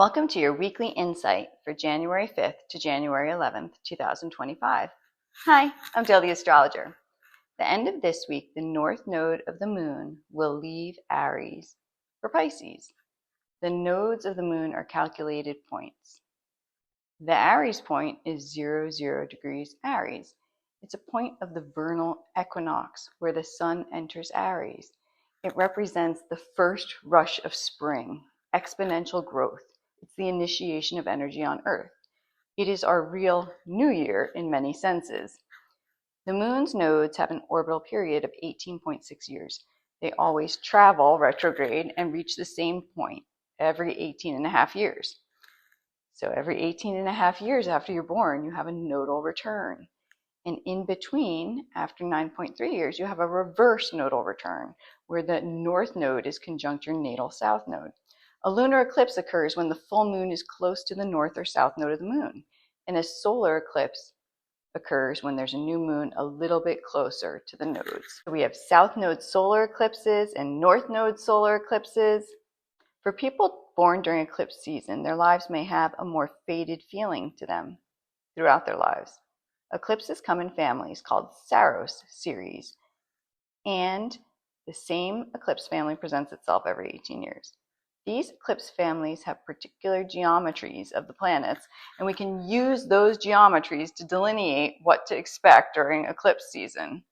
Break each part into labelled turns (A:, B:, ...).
A: Welcome to your weekly insight for January 5th to January 11th, 2025. Hi, I'm Dale the Astrologer. The end of this week, the north node of the moon will leave Aries for Pisces. The nodes of the moon are calculated points. The Aries point is 00 degrees Aries. It's a point of the vernal equinox where the sun enters Aries. It represents the first rush of spring, exponential growth. It's the initiation of energy on Earth. It is our real new year in many senses. The moon's nodes have an orbital period of 18.6 years. They always travel retrograde and reach the same point every 18 and a half years. So every 18 and a half years after you're born, you have a nodal return. And in between, after 9.3 years, you have a reverse nodal return, where the north node is conjunct your natal south node. A lunar eclipse occurs when the full moon is close to the north or south node of the moon. And a solar eclipse occurs when there's a new moon a little bit closer to the nodes. So we have south node solar eclipses and north node solar eclipses. For people born during eclipse season, their lives may have a more faded feeling to them throughout their lives. Eclipses come in families called Saros series, and the same eclipse family presents itself every 18 years. These eclipse families have particular geometries of the planets, and we can use those geometries to delineate what to expect during eclipse season.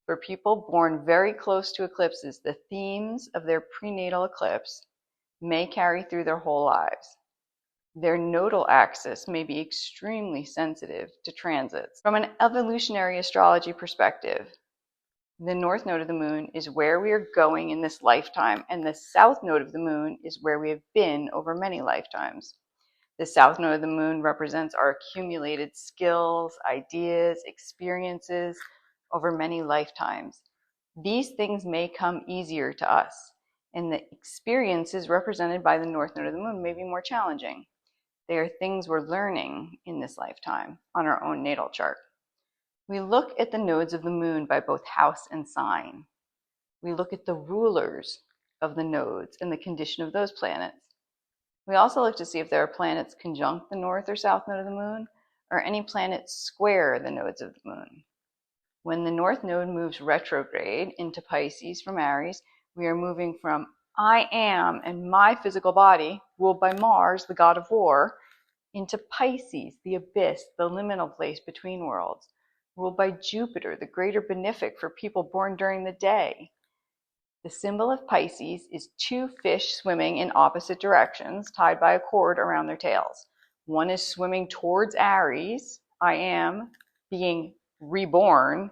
A: For people born very close to eclipses, the themes of their prenatal eclipse may carry through their whole lives. Their nodal axis may be extremely sensitive to transits. From an evolutionary astrology perspective, the north node of the moon is where we are going in this lifetime, and the south node of the moon is where we have been over many lifetimes. The south node of the moon represents our accumulated skills, ideas, experiences over many lifetimes. These things may come easier to us, and the experiences represented by the north node of the moon may be more challenging. They are things we're learning in this lifetime on our own natal chart. We look at the nodes of the moon by both house and sign. We look at the rulers of the nodes and the condition of those planets. We also look to see if there are planets conjunct the north or south node of the moon, or any planets square the nodes of the moon. When the north node moves retrograde into Pisces from Aries, we are moving from I am and my physical body, ruled by Mars, the god of war, into Pisces, the abyss, the liminal place between worlds, ruled by Jupiter, the greater benefic for people born during the day. The symbol of Pisces is two fish swimming in opposite directions, tied by a cord around their tails. One is swimming towards Aries, I am, being reborn,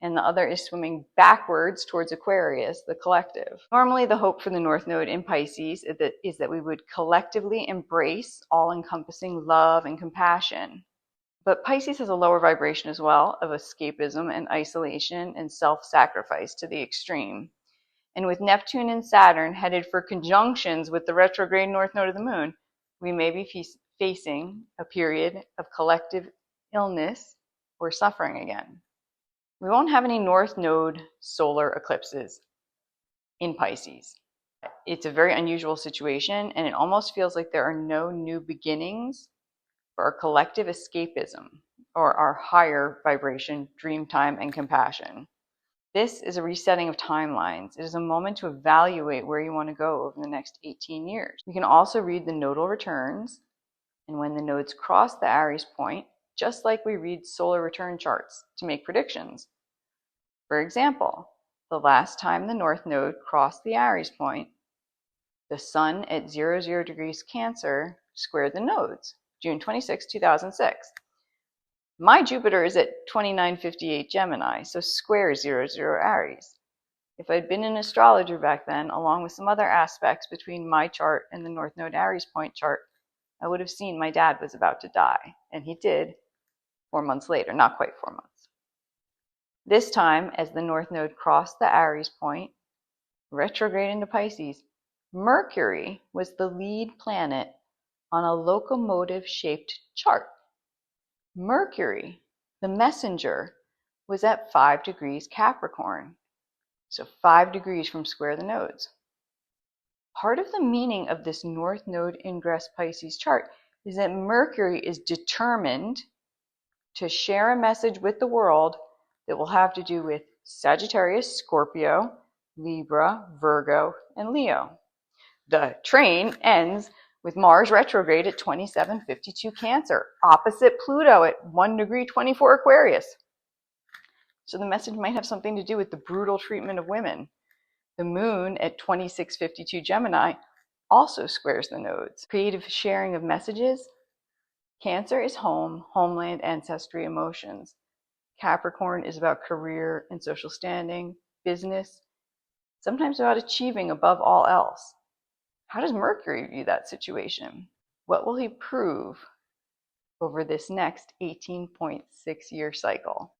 A: and the other is swimming backwards towards Aquarius, the collective. Normally, the hope for the north node in Pisces is that we would collectively embrace all-encompassing love and compassion. But Pisces has a lower vibration as well of escapism and isolation and self-sacrifice to the extreme. And with Neptune and Saturn headed for conjunctions with the retrograde north node of the moon, we may be facing a period of collective illness or suffering again. We won't have any north node solar eclipses in Pisces. It's a very unusual situation, and it almost feels like there are no new beginnings for our collective escapism or our higher vibration, dream time, and compassion. This is a resetting of timelines. It is a moment to evaluate where you want to go over the next 18 years. You can also read the nodal returns, and when the nodes cross the Aries point, just like we read solar return charts to make predictions. For example, the last time the north node crossed the Aries point, the sun at 00 degrees Cancer squared the nodes, June 26, 2006. My Jupiter is at 2958 Gemini, so square 00 Aries. If I'd been an astrologer back then, along with some other aspects between my chart and the north node Aries point chart, I would have seen my dad was about to die, and he did 4 months later, not quite 4 months. This time, as the north node crossed the Aries point, retrograde into Pisces, Mercury was the lead planet on a locomotive-shaped chart. Mercury, the messenger, was at 5 degrees Capricorn, so 5 degrees from square the nodes. Part of the meaning of this North Node Ingress Pisces chart is that Mercury is determined to share a message with the world that will have to do with Sagittarius, Scorpio, Libra, Virgo, and Leo. The train ends with Mars retrograde at 2752 Cancer, opposite Pluto at 1 degree 24 Aquarius. So the message might have something to do with the brutal treatment of women. The moon at 2652 Gemini also squares the nodes. Creative sharing of messages. Cancer is home, homeland, ancestry, emotions. Capricorn is about career and social standing, business, sometimes about achieving above all else. How does Mercury view that situation? What will he prove over this next 18.6 year cycle?